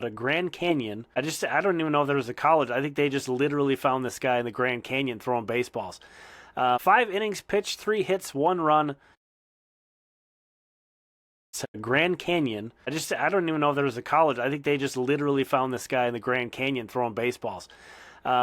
a Grand Canyon. I don't even know if there was a college. I think they just literally found this guy in the Grand Canyon throwing baseballs. 5 innings pitched, 3 hits, 1 run. It's a Grand Canyon. I don't even know if there was a college. I think they just literally found this guy in the Grand Canyon throwing baseballs.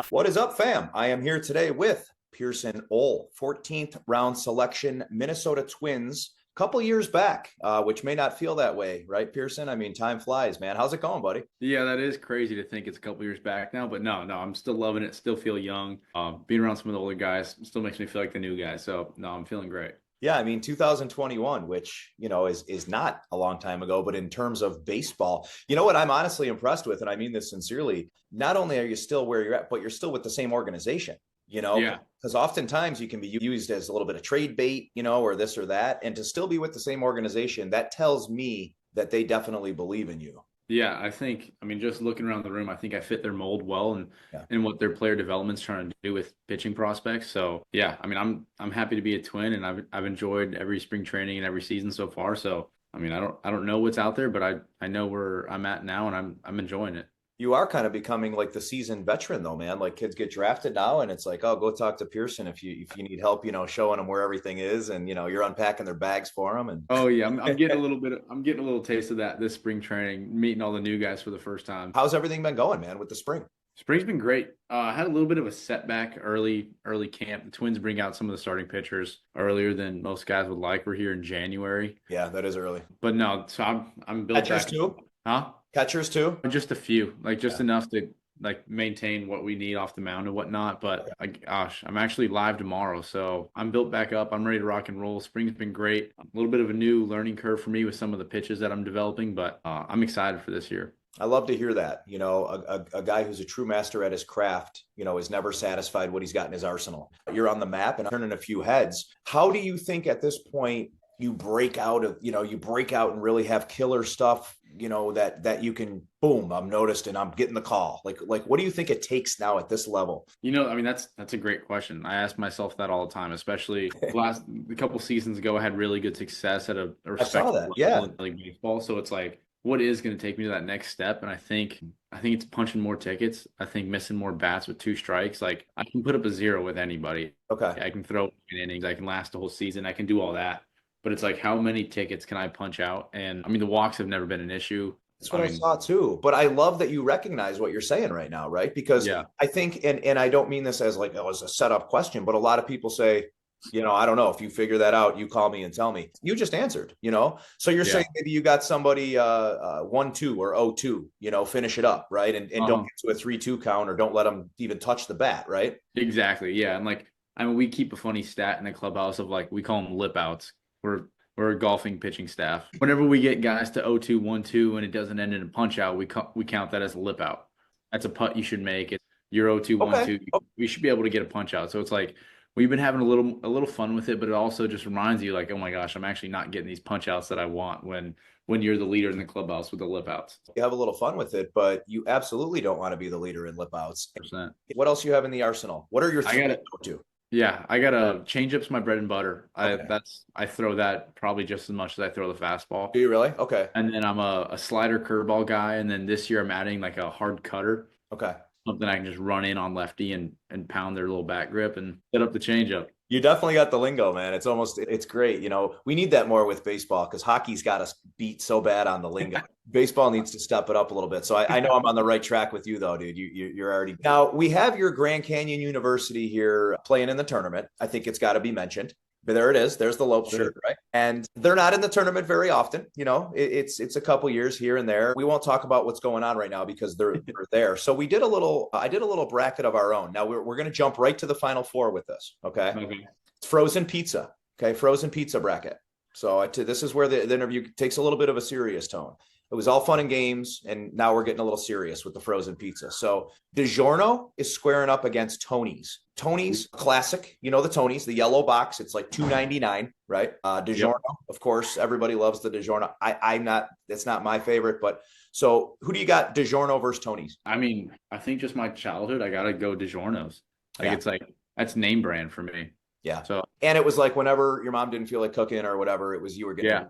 What is up, fam? I am here today with Pierson Ohl, 14th round selection, Minnesota Twins, a couple years back, which may not feel that way, right, Pierson? I mean, time flies, man. How's it going, buddy? Yeah, that is crazy to think it's a couple years back now, but no, I'm still loving it. Still feel young. Being around some of the older guys still makes me feel like the new guy. So no, I'm feeling great. Yeah, I mean 2021, which is not a long time ago, but in terms of baseball, you know what I'm honestly impressed with, and I mean this sincerely. Not only are you still where you're at, but you're still with the same organization. Yeah, Because oftentimes you can be used as a little bit of trade bait, or this or that, and to still be with the same organization, that tells me that they definitely believe in you. yeah. I mean, just looking around the room, I think I fit their mold well, and Yeah. what their player development's trying to do with pitching prospects. So yeah, I mean, I'm happy to be a Twin, and I've enjoyed every spring training and every season so far. So I mean, I don't know what's out there, but I know where I'm at now, and I'm enjoying it. You are kind of becoming like the seasoned veteran though, man. Like kids get drafted now and it's like, oh, go talk to Pierson if you need help, showing them where everything is and you're unpacking their bags for them and Oh yeah, I'm getting a little bit. I'm getting a little taste of that this spring training, meeting all the new guys for the first time. how's everything been going, man, with the spring? Spring's been great. I had a little bit of a setback early camp. The Twins bring out some of the starting pitchers earlier than most guys would like. We're here in January, Yeah, that is early. but no. So I'm built Catchers back. too? Huh? Catchers too? Just a few, like just Yeah. enough to like maintain what we need off the mound and whatnot. But Okay. gosh, I'm actually live tomorrow, so I'm built back up. I'm ready to rock and roll. Spring's been great. A little bit of a new learning curve for me with some of the pitches that I'm developing, but I'm excited for this year. I love to hear that. A guy who's a true master at his craft, is never satisfied what he's got in his arsenal. You're on the map and turning a few heads. How do you think at this point you break out and really have killer stuff, that you can boom, I'm noticed and I'm getting the call. Like what do you think it takes now at this level? I mean, that's a great question. I ask myself that all the time, especially a couple seasons ago. I had really good success at a I saw respectable that. Yeah. level in league baseball. So it's like, what is going to take me to that next step? And I think it's punching more tickets. I think missing more bats with 2 strikes. Like I can put up a zero with anybody. Okay. I can throw in innings. I can last the whole season. I can do all that. But it's like, how many tickets can I punch out? And I mean, the walks have never been an issue. That's I what I mean, saw too. But I love that you recognize what you're saying right now, right? Because yeah, I think, and I don't mean this as like, oh, as a setup question, but a lot of people say, I don't know if you figure that out, you call me and tell me. You just answered, So you're yeah. saying maybe you got somebody 1-2 or 0-2, finish it up, right? And don't Um, get to a 3-2 count or don't let them even touch the bat, right? exactly. Yeah. And like, I mean, we keep a funny stat in the clubhouse of like, we call them lip outs. We're a golfing pitching staff. Whenever we get guys to 0-2, 1-2, and it doesn't end in a punch out, we count that as a lip out. That's a putt you should make. You're 0-2, Okay. 1-2. We should be able to get a punch out. So it's like we've been having a little fun with it, but it also just reminds you like, oh my gosh, I'm actually not getting these punch outs that I want when you're the leader in the clubhouse with the lip outs. You have a little fun with it, but you absolutely don't want to be the leader in lip outs. 100%. What else you have in the arsenal? What are your I three got to it. go to? Yeah, I got to change up's my bread and butter. Okay. I throw that probably just as much as I throw the fastball. Do you really? Okay. And then I'm a slider curveball guy. And then this year I'm adding like a hard cutter, Okay. something I can just run in on lefty and pound their little back grip and set up the changeup. You definitely got the lingo, man. It's great. We need that more with baseball because hockey's got us beat so bad on the lingo. Baseball needs to step it up a little bit. So I know I'm on the right track with you, though, dude. You're already now. We have your Grand Canyon University here playing in the tournament. I think it's got to be mentioned. But there it is. There's the Lope shirt, right? And they're not in the tournament very often. It's a couple years here and there. We won't talk about what's going on right now because they're there. So we did a little. I did a little bracket of our own. Now we're going to jump right to the Final Four with this. Okay. Okay. It's frozen pizza. Okay, frozen pizza bracket. So this is where the interview takes a little bit of a serious tone. It was all fun and games, and now we're getting a little serious with the frozen pizza. So DiGiorno is squaring up against Tony's. Tony's classic, the Tony's, the yellow box. It's like $2.99, right? DiGiorno, Yep. of course, everybody loves the DiGiorno. I'm not. It's not my favorite, but so who do you got? DiGiorno versus Tony's? I mean, I think just my childhood, I gotta go DiGiorno's. Like Yeah. it's like that's name brand for me. Yeah. So And it was like whenever your mom didn't feel like cooking or whatever, it was you were getting.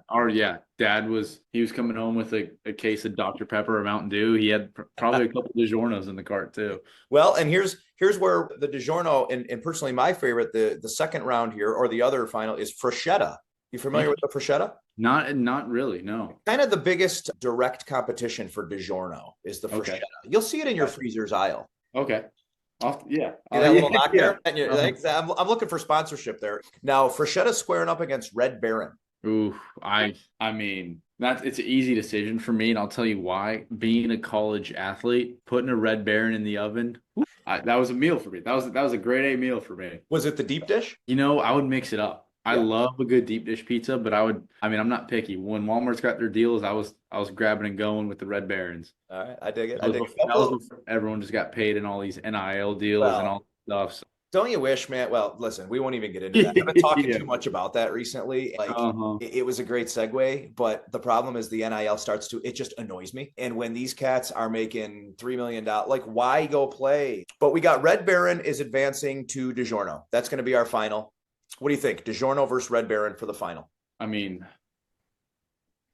Dad was coming home with a case of Dr. Pepper or Mountain Dew. He had probably a couple DiGiorno's in the cart too. Well, and here's where the DiGiorno and personally my favorite, the second round here or the other final is Freshetta. You familiar with the Freshetta? Not really, no. Kind of the biggest direct competition for DiGiorno is the Freshetta. You'll see it in your freezer's aisle. Okay. See that little knock there? I'm looking for sponsorship there. Now, Frechetta's squaring up against Red Baron. Ooh, I mean, it's an easy decision for me, and I'll tell you why. Being a college athlete, putting a Red Baron in the oven, that was a meal for me. That was a grade A meal for me. Was it the deep dish? I would mix it up. I love a good deep dish pizza, but I'm not picky. When Walmart's got their deals, I was grabbing and going with the Red Barons. All right, I dig it. That was before everyone just got paid in all these NIL deals and all that stuff. So. Don't you wish, man? Well, listen, we won't even get into that. I've been talking too much about that recently. Like, it was a great segue, but the problem is the NIL it just annoys me. And when these cats are making $3 million, like, why go play? But we got Red Baron is advancing to DiGiorno. That's going to be our final. What do you think? DiGiorno versus Red Baron for the final. I mean,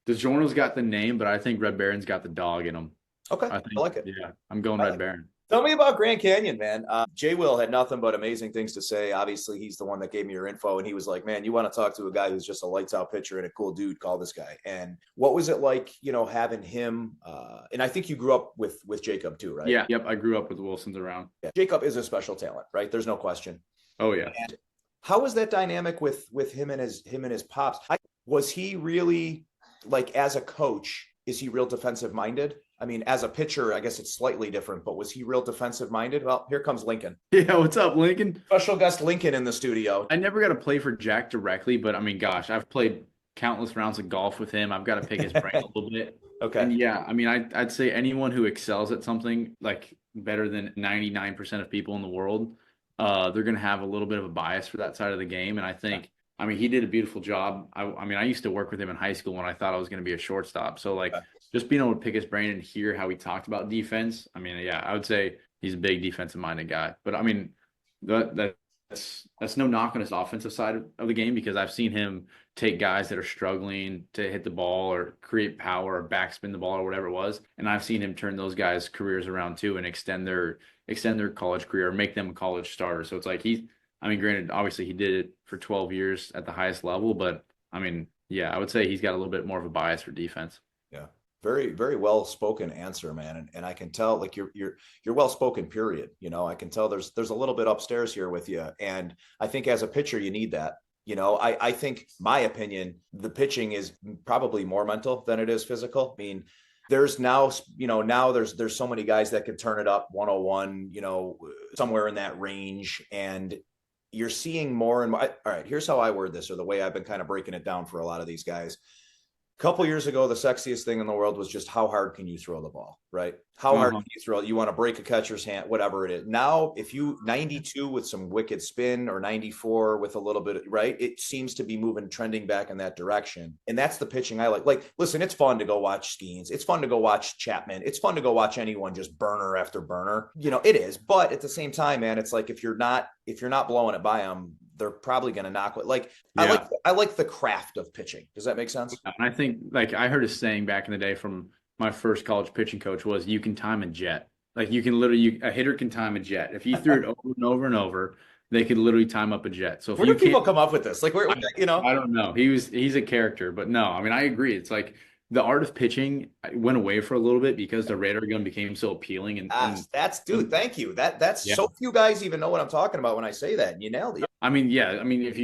DiGiorno's got the name, but I think Red Baron's got the dog in him. Okay, I like it. Yeah, I'm going Red Baron. Tell me about Grand Canyon, man. Jay Will had nothing but amazing things to say. Obviously, he's the one that gave me your info, and he was like, man, you want to talk to a guy who's just a lights-out pitcher and a cool dude, call this guy. And what was it like, having him? And I think you grew up with Jacob too, right? Yeah, yep, I grew up with Wilsons around. Yeah. Jacob is a special talent, right? There's no question. Oh, yeah. And how was that dynamic with him and his pops? Was he really, like, as a coach, is he real defensive minded? I mean, as a pitcher, I guess it's slightly different, but was he real defensive minded? Well, here comes Lincoln. Yeah, what's up, Lincoln? Special guest Lincoln in the studio. I never got to play for Jack directly, but I mean, gosh, I've played countless rounds of golf with him. I've got to pick his brain a little bit. Okay. And yeah, I mean, I'd say anyone who excels at something like better than 99% of people in the world, they're going to have a little bit of a bias for that side of the game. And I think, I mean, he did a beautiful job. I mean, I used to work with him in high school when I thought I was going to be a shortstop. So like just being able to pick his brain and hear how he talked about defense. I mean, yeah, I would say he's a big defensive minded guy, but I mean, that's no knock on his offensive side of the game, because I've seen him take guys that are struggling to hit the ball or create power or backspin the ball or whatever it was. And I've seen him turn those guys' careers around too and extend their college career or make them a college starter. So it's like I mean, granted, obviously he did it for 12 years at the highest level, but I mean, yeah, I would say he's got a little bit more of a bias for defense. Yeah. Very, very well spoken answer, man. And I can tell, like, you're well spoken, period. I can tell there's a little bit upstairs here with you. And I think as a pitcher, you need that. I think, my opinion, the pitching is probably more mental than it is physical. I mean, there's now there's so many guys that can turn it up 101, somewhere in that range. And you're seeing more and more. All right, here's how I word this, or the way I've been kind of breaking it down for a lot of these guys. A couple years ago, the sexiest thing in the world was just how hard can you throw the ball, right? How hard can you throw it? You want to break a catcher's hand, whatever it is. Now, if you 92 with some wicked spin or 94 with a little bit, right? It seems to be trending back in that direction. And that's the pitching I like. Like, listen, it's fun to go watch Skeens. It's fun to go watch Chapman. It's fun to go watch anyone just burner after burner. It is. But at the same time, man, it's like if you're not blowing it by them, they're probably going to knock it. Like, yeah. I like the craft of pitching. Does that make sense? And I think, like, I heard a saying back in the day from my first college pitching coach was, you can time a jet. Like, you can literally, a hitter can time a jet. If you threw it over and over and over, they could literally time up a jet. So if where do people come up with this? Like, I don't know. He's a character, but no, I mean, I agree. It's like the art of pitching went away for a little bit because the radar gun became so appealing. And dude, thank you. That's so few guys even know what I'm talking about when I say that. And you nailed it. I mean, yeah. I mean, if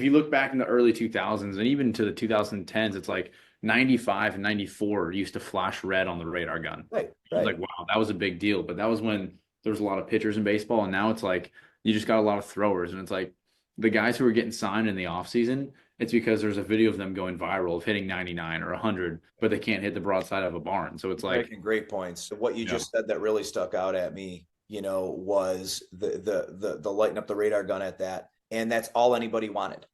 you look back in the early 2000s and even to the 2010s, it's like 95 and 94 used to flash red on the radar gun. Right. It's like, wow, that was a big deal. But that was when there was a lot of pitchers in baseball. And now it's like, you just got a lot of throwers. And it's like the guys who are getting signed in the offseason, it's because there's a video of them going viral of hitting 99 or 100, but they can't hit the broadside of a barn. So it's like making great points. What you just said that really stuck out at me, was the lighting up the radar gun at that. And that's all anybody wanted.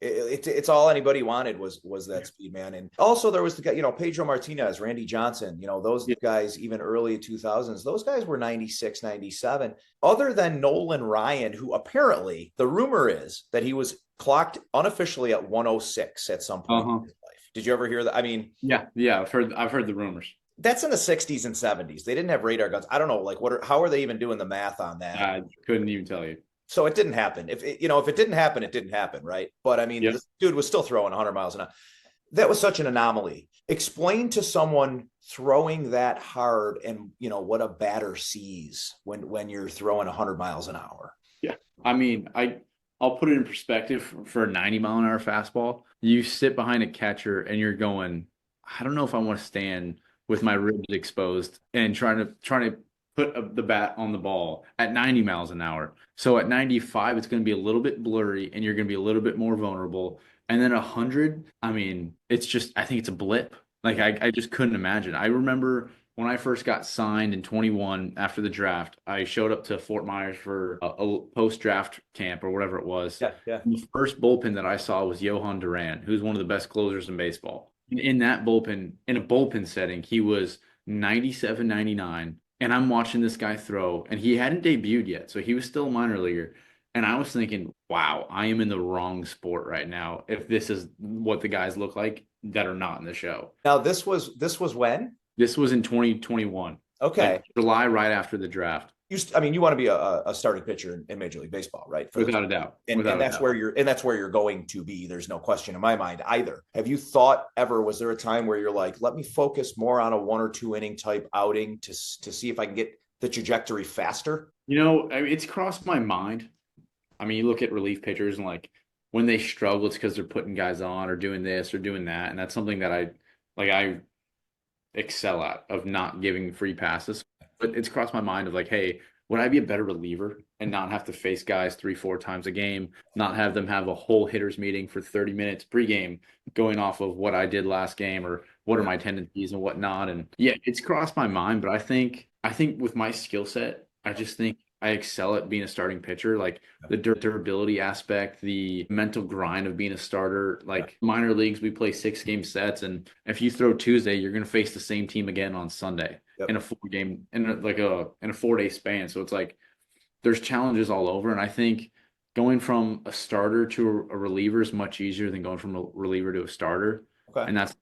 It's all anybody wanted was that speed, man. And also there was the guy, Pedro Martinez, Randy Johnson, those guys, even early 2000s, those guys were 96, 97. Other than Nolan Ryan, who apparently the rumor is that he was clocked unofficially at 106 at some point in his life. Did you ever hear that? I mean, yeah, I've heard the rumors. That's in the 60s and 70s. They didn't have radar guns. I don't know, like how are they even doing the math on that? I couldn't even tell you. So it didn't happen. If it didn't happen, it didn't happen, right? But I mean, This dude was still throwing 100 miles an hour. That was such an anomaly. Explain to someone throwing that hard and what a batter sees when you're throwing 100 miles an hour. Yeah, I mean, I'll put it in perspective for a 90-mile-an-hour fastball. You sit behind a catcher and you're going, I don't know if I want to stand with my ribs exposed and trying to put the bat on the ball at 90 miles an hour. So at 95, it's going to be a little bit blurry and you're going to be a little bit more vulnerable. And then 100, I mean, I think it's a blip. Like I just couldn't imagine. I remember when I first got signed in 21 after the draft, I showed up to Fort Myers for a post-draft camp or whatever it was. Yeah. The first bullpen that I saw was Johan Duran, who's one of the best closers in baseball. In that bullpen, in a bullpen setting, he was 97, 99. And I'm watching this guy throw, and he hadn't debuted yet, so he was still a minor leaguer. And I was thinking, wow, I am in the wrong sport right now if this is what the guys look like that are not in the show. Now, this was when? This was in 2021. Okay. Like July, right after the draft. You want to be a starting pitcher in Major League Baseball, right? Without a doubt. And that's where you're going to be. There's no question in my mind either. Have you thought ever, was there a time where you're like, let me focus more on a 1 or 2 inning type outing to see if I can get the trajectory faster? It's crossed my mind. I mean, you look at relief pitchers and like when they struggle, it's because they're putting guys on or doing this or doing that. And that's something that I excel at, of not giving free passes. But it's crossed my mind of like, hey, would I be a better reliever and not have to face guys 3-4 times a game, not have them have a whole hitters meeting for 30 minutes pregame going off of what I did last game or what are my tendencies and whatnot. And yeah, it's crossed my mind, but I think with my skill set, I just think I excel at being a starting pitcher, like the durability aspect, the mental grind of being a starter. Like minor leagues, we play 6-game sets, and if you throw Tuesday, you're going to face the same team again on Sunday in a 4-game in a 4-day span. So it's like there's challenges all over, and I think going from a starter to a reliever is much easier than going from a reliever to a starter. Okay. And that's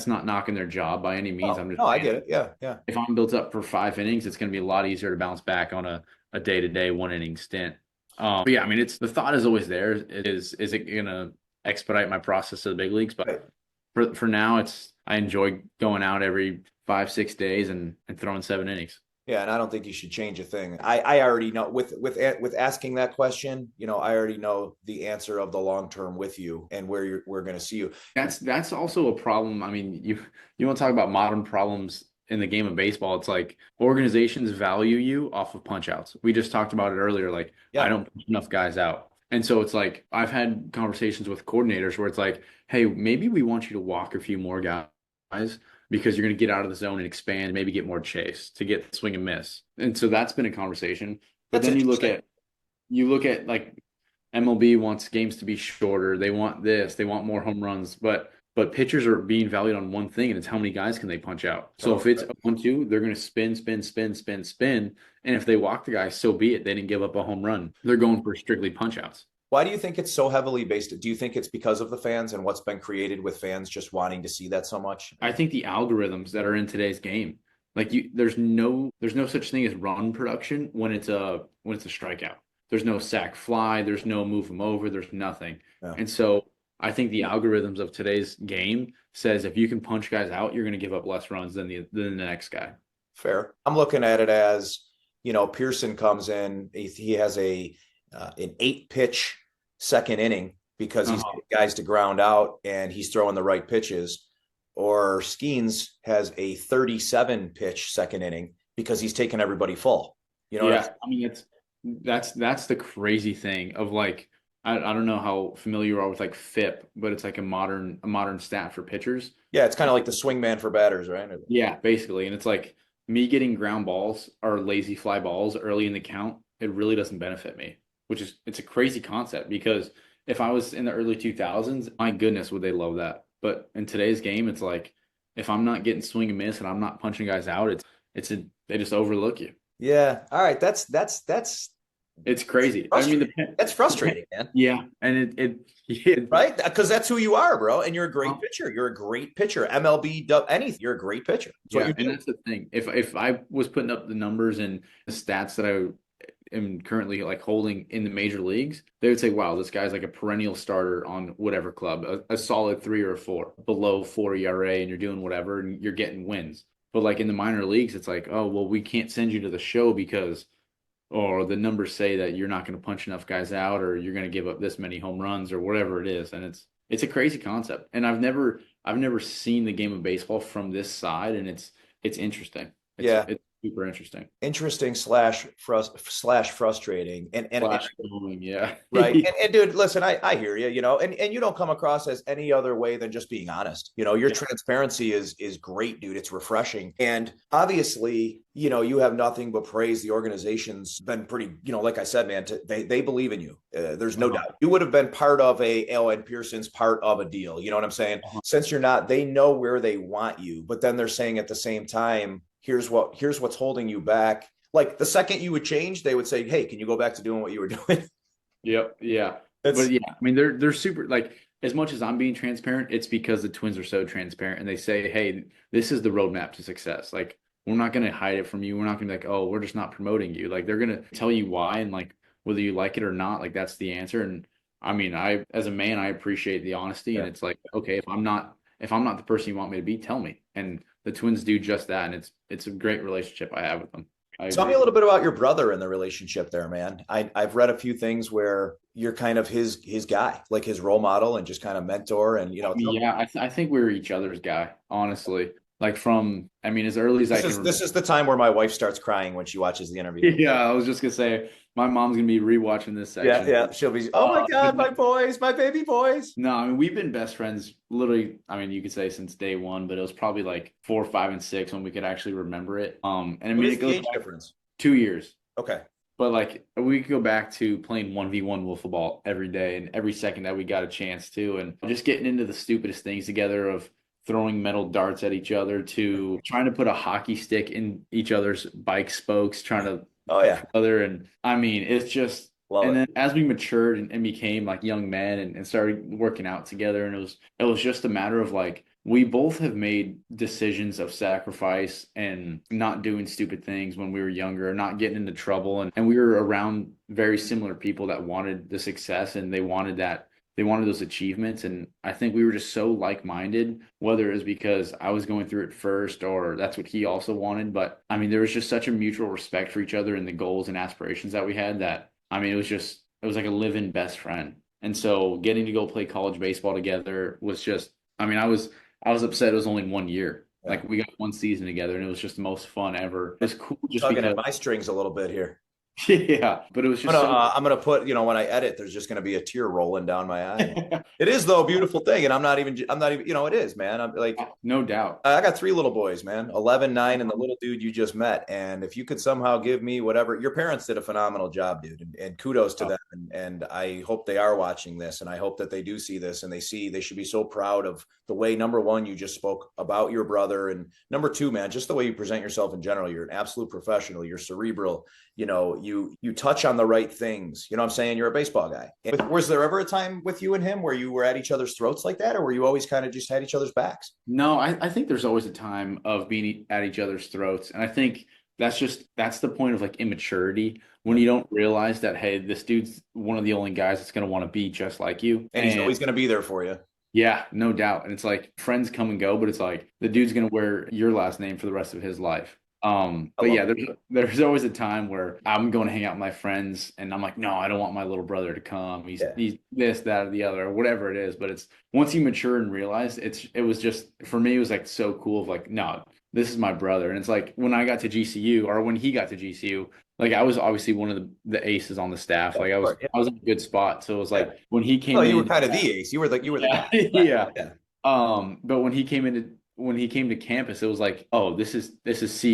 not knocking their job by any means. I get it. Yeah. If I'm built up for 5 innings, it's going to be a lot easier to bounce back on a day-to-day 1-inning stint. But yeah, I mean, the thought is always there. Is it going to expedite my process to the big leagues? But for now, I enjoy going out every 5-6 days and throwing 7 innings. Yeah, and I don't think you should change a thing. I already know with asking that question, I already know the answer of the long term with you and where we're going to see you. That's also a problem. I mean, you want to talk about modern problems in the game of baseball. It's like organizations value you off of punch outs. We just talked about it earlier. Like I don't punch enough guys out. And so it's like I've had conversations with coordinators where it's like, hey, maybe we want you to walk a few more guys because you're going to get out of the zone and expand, maybe get more chase to get swing and miss. And so that's been a conversation. But then you look at like MLB wants games to be shorter. They want this, they want more home runs, but pitchers are being valued on one thing, and it's how many guys can they punch out. So if it's 1-2, they're going to spin. And if they walk the guy, so be it. They didn't give up a home run. They're going for strictly punch outs. Why do you think it's so heavily based? Do you think it's because of the fans and what's been created with fans just wanting to see that so much? I think the algorithms that are in today's game, like there's no such thing as run production when it's a strikeout. There's no sack fly. There's no move them over. There's nothing. Yeah. And so I think the algorithms of today's game says if you can punch guys out, you're going to give up less runs than the next guy. Fair. I'm looking at it as, Pierson comes in. He has an 8-pitch second inning because he's getting guys to ground out and he's throwing the right pitches. Or Skeens has a 37-pitch second inning because he's taking everybody full. I mean, that's the crazy thing of like, I don't know how familiar you are with like FIP, but it's like a modern stat for pitchers. Yeah, it's kind of like the swingman for batters, right? Yeah, basically. And it's like me getting ground balls or lazy fly balls early in the count, it really doesn't benefit me, it's a crazy concept because if I was in the early 2000s, my goodness, would they love that. But in today's game, it's like if I'm not getting swing and miss and I'm not punching guys out, they just overlook you. Yeah. All right. It's crazy. I mean, Frustrating. That's frustrating, man. yeah, and yeah, Right? Because that's who you are, bro. And you're a great pitcher. You're a great pitcher. MLB, anything. You're a great pitcher. yeah, and that's the thing. If I was putting up the numbers and the stats that I am currently like holding in the major leagues, they would say, wow, this guy's like a perennial starter on whatever club, a solid 3 or 4, below 4 ERA, and you're doing whatever and you're getting wins. But like in the minor leagues, it's like, oh, well, we can't send you to the show because, or the numbers say that you're not going to punch enough guys out, or you're going to give up this many home runs, or whatever it is. And it's a crazy concept. And I've never seen the game of baseball from this side, and it's interesting. It's super interesting. Interesting slash frustrating and yeah. Right. And dude, listen, I hear you, and you don't come across as any other way than just being honest. Your transparency is great, dude. It's refreshing. And obviously, you have nothing but praise. The organization's been pretty, like I said, man, they believe in you. There's no doubt. You would have been part of and Pierson's part of a deal. You know what I'm saying? Since you're not, they know where they want you, but then they're saying at the same time, here's what's holding you back. Like the second you would change, they would say, hey, can you go back to doing what you were doing? Yep. Yeah. But yeah, I mean, they're super, like, as much as I'm being transparent, it's because the Twins are so transparent and they say, hey, this is the roadmap to success. Like, we're not going to hide it from you. We're not going to be like, oh, we're just not promoting you. Like, they're going to tell you why, and like, whether you like it or not, like, that's the answer. And I mean, as a man, I appreciate the honesty, and it's like, okay, if I'm not the person you want me to be, tell me. And the Twins do just that. And it's a great relationship I have with them. Tell me a little bit about your brother and the relationship there, man. I've read a few things where you're kind of his guy, like his role model and just kind of mentor. And, yeah, I think we're each other's guy, honestly. Like as early as I can remember. This is the time where my wife starts crying when she watches the interview. Yeah, I was just going to say, my mom's going to be rewatching this section. Yeah. She'll be, oh my God, my boys, my baby boys. No, I mean, we've been best friends literally, I mean, you could say since day one, but it was probably like 4, 5, and 6 when we could actually remember it. And I mean, it goes age difference? 2 years. Okay. But like we could go back to playing 1v1 wiffle ball every day and every second that we got a chance to, and just getting into the stupidest things together, of throwing metal darts at each other to trying to put a hockey stick in each other's bike spokes, trying to other. And I mean, it's just then as we matured and became like young men and started working out together, and it was just a matter of like, we both have made decisions of sacrifice and not doing stupid things when we were younger, not getting into trouble. And we were around very similar people that wanted the success, and they wanted those achievements. And I think we were just so like-minded, whether it was because I was going through it first or that's what he also wanted. But I mean, there was just such a mutual respect for each other and the goals and aspirations that we had, that, I mean, it was like a living best friend. And so getting to go play college baseball together was just, I mean, I was upset it was only 1 year. Yeah. Like, we got 1 season together, and it was just the most fun ever. It was cool. Just tugging at my strings a little bit here. Yeah, but it was just. I'm gonna put, when I edit, there's just gonna be a tear rolling down my eye. It is, though, a beautiful thing, and I'm not even. It is, man. I'm like, no doubt. I got 3 little boys, man, 11, 9, and the little dude you just met. And if you could somehow give me whatever, your parents did a phenomenal job, dude, and kudos to them. And I hope they are watching this, and I hope that they do see this, and they should be so proud of the way, number one, you just spoke about your brother, and number 2, man, just the way you present yourself in general. You're an absolute professional. You're cerebral. You touch on the right things. You know what I'm saying? You're a baseball guy. Was there ever a time with you and him where you were at each other's throats like that, or were you always kind of just had each other's backs? No, I think there's always a time of being at each other's throats. And I think that's the point of like immaturity, when you don't realize that, hey, this dude's one of the only guys that's going to want to be just like you. And he's always going to be there for you. Yeah, no doubt. And it's like, friends come and go, but it's like the dude's going to wear your last name for the rest of his life. But yeah, there's always a time where I'm going to hang out with my friends and I'm like, no, I don't want my little brother to come. He's this, that, or the other, or whatever it is. But it's, once you mature and realize, it was just, for me, it was like so cool of like, no, this is my brother. And it's like, when I got to GCU, or when he got to GCU, like, I was obviously one of the aces on the staff. Like, I was in a good spot. So it was like, when he came in, you were kind of the ace. You were the guy. Yeah. But when he came into when he came to campus, it was like, oh, this is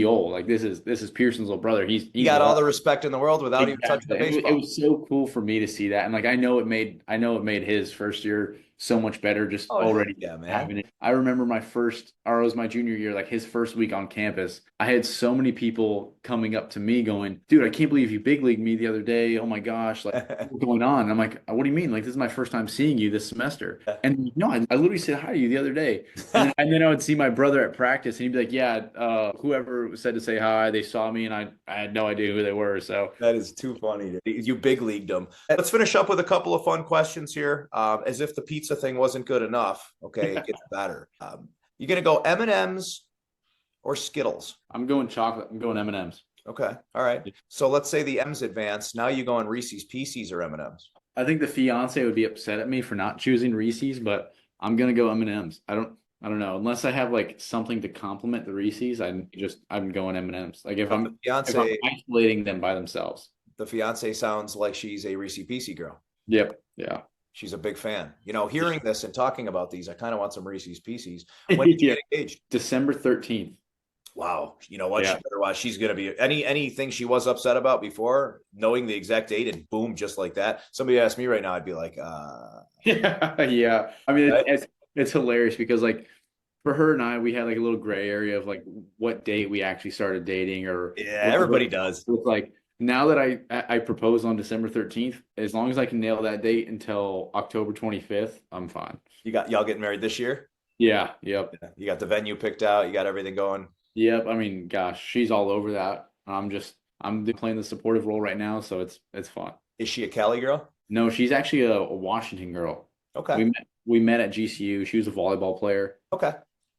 Ohl. Like this is Pierson's little brother. He He's got all the respect in the world without even touching the exactly. It baseball. was so cool for me to see that, and like I know it made his first year so much better just Oh, heck already yeah, man. having it. I remember or it was my junior year, like his first week on campus. I had so many people coming up to me going, "Dude, I can't believe you big leagued me the other day. Oh my gosh, like what's going on?" And I'm like, "What do you mean? Like this is my first time seeing you this semester." And no, I literally said hi to you the other day, and then I would see my brother at practice, and he'd be like, "Yeah, whoever said to say hi, they saw me, and I had no idea who they were." So That is too funny. You big leagued them. Let's finish up with a couple of fun questions here. As if the pizza thing wasn't good enough. Okay, it gets better. You gonna go M&Ms or Skittles? I'm going chocolate. I'm going M&Ms. Okay, all right. So let's say the M's advance. Now you going Reese's Pieces or M&Ms? I think the fiance would be upset at me for not choosing Reese's, but I'm gonna go M&Ms. I don't know. Unless I have like something to complement the Reese's, I'm going M&Ms. Like The if I'm fiance, isolating them by themselves. the fiance sounds like she's a Reese Piece girl. Yep. Yeah. She's a big fan. You know, hearing this and talking about these, I kind of want some Reese's Pieces. When did you Yeah. get engaged? December 13th. Wow. You know what? Yeah. She better watch. She's going to be anything she was upset about before, knowing the exact date, and boom, just like that. Somebody asked me right now, I'd be like, Yeah. Yeah. I mean, right? it's hilarious because like for her and I, we had like a little gray area of like what date we actually started dating or Yeah, everybody does. It's like now that I propose on December 13th, as long as I can nail that date until October 25th, I'm fine. Y'all getting married this year? Yeah, yep. Yeah. You got the venue picked out. You got everything going. Yep. I mean, gosh, she's all over that. I'm playing the supportive role right now, so it's fun. Is she a Cali girl? No, she's actually a Washington girl. Okay. We met at GCU. She was a volleyball player. Okay.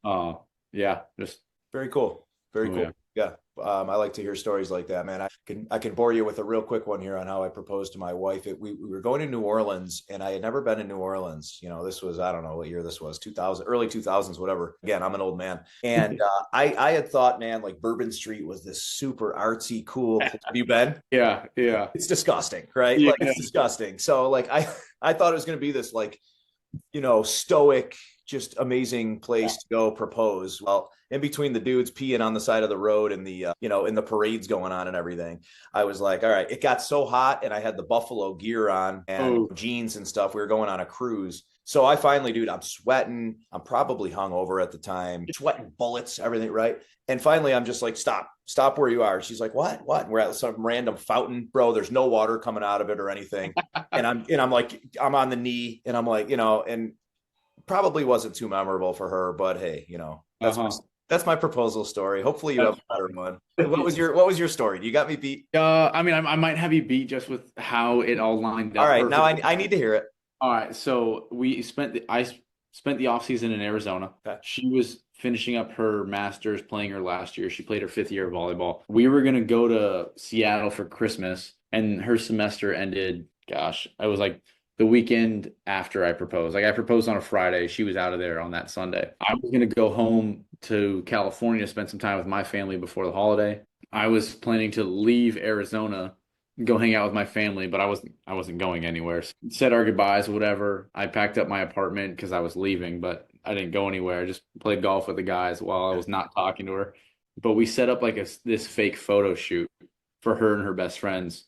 Uh yeah, just Very cool. Very oh, cool. yeah. Yeah. I like to hear stories like that, man. I can bore you with a real quick one here on how I proposed to my wife. We were going to New Orleans, and I had never been in New Orleans. You know, this was, I don't know what year this was, 2000, early 2000s, whatever. Again, I'm an old man. And I had thought, man, like Bourbon Street was this super artsy, cool place. Have you been? Yeah, yeah. It's disgusting, right? Yeah. Like it's disgusting. So like I thought it was going to be this like, you know, stoic, just amazing place to go propose. Well, in between the dudes peeing on the side of the road and the you know, in the parades going on and everything, I was like, all right, it got so hot, and I had the Buffalo gear on and jeans and stuff. We were going on a cruise. So I finally, dude, I'm sweating. I'm probably hungover at the time, sweating bullets, everything, right? And finally, I'm just like, stop where you are. She's like, what? And we're at some random fountain, bro. There's no water coming out of it or anything. And I'm like, I'm on the knee, and I'm like, you know, and probably wasn't too memorable for her, but hey, you know, that's my proposal story. Hopefully you have a better one. What was your story? You got me beat. I mean, I might have you beat just with how it all lined up. All right, perfectly. now I need to hear it. All right, so I spent the off season in Arizona. Okay. She was finishing up her master's, playing her last year. She played her 5th year of volleyball. We were gonna go to Seattle for Christmas, and her semester ended. Gosh, I was like the weekend after I proposed. Like I proposed on a Friday. She was out of there on that Sunday. I was gonna go home to California to spend some time with my family before the holiday. I was planning to leave Arizona, go hang out with my family, but I wasn't going anywhere. So said our goodbyes, whatever. I packed up my apartment because I was leaving, but I didn't go anywhere. I just played golf with the guys while I was not talking to her. But we set up like this fake photo shoot for her and her best friends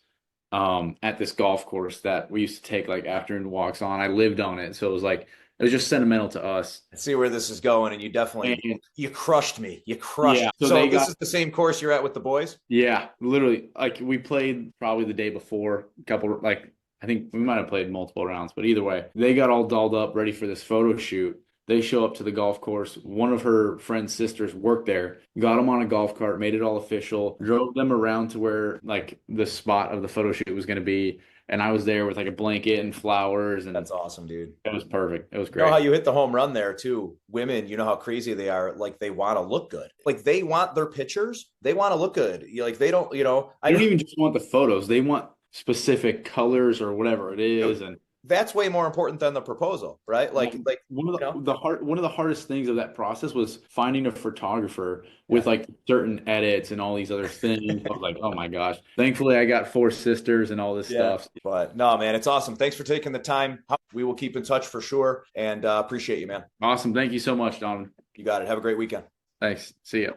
at this golf course that we used to take like afternoon walks on. I lived on it, so it was just sentimental to us. I see where this is going, and you definitely you crushed me. You crushed. Yeah, so this is the same course you're at with the boys? Yeah, literally. Like we played probably the day before, a couple like I think we might have played multiple rounds, but either way, they got all dolled up, ready for this photo shoot. They show up to the golf course. One of her friend's sisters worked there, got them on a golf cart, made it all official, drove them around to where like the spot of the photo shoot was going to be. And I was there with like a blanket and flowers. And that's awesome, dude. It was perfect. It was great. You know how you hit the home run there too. Women, you know how crazy they are. Like they want to look good. Like they want their pictures. They want to look good. Like they don't, you know. I don't even just want the photos. They want specific colors or whatever it is. And that's way more important than the proposal, right? Like one of one of the hardest things of that process was finding a photographer with like certain edits and all these other things. I was like, oh my gosh. Thankfully, I got 4 sisters and all this stuff. But no, man, it's awesome. Thanks for taking the time. We will keep in touch for sure, and appreciate you, man. Awesome. Thank you so much, Don. You got it. Have a great weekend. Thanks. See ya.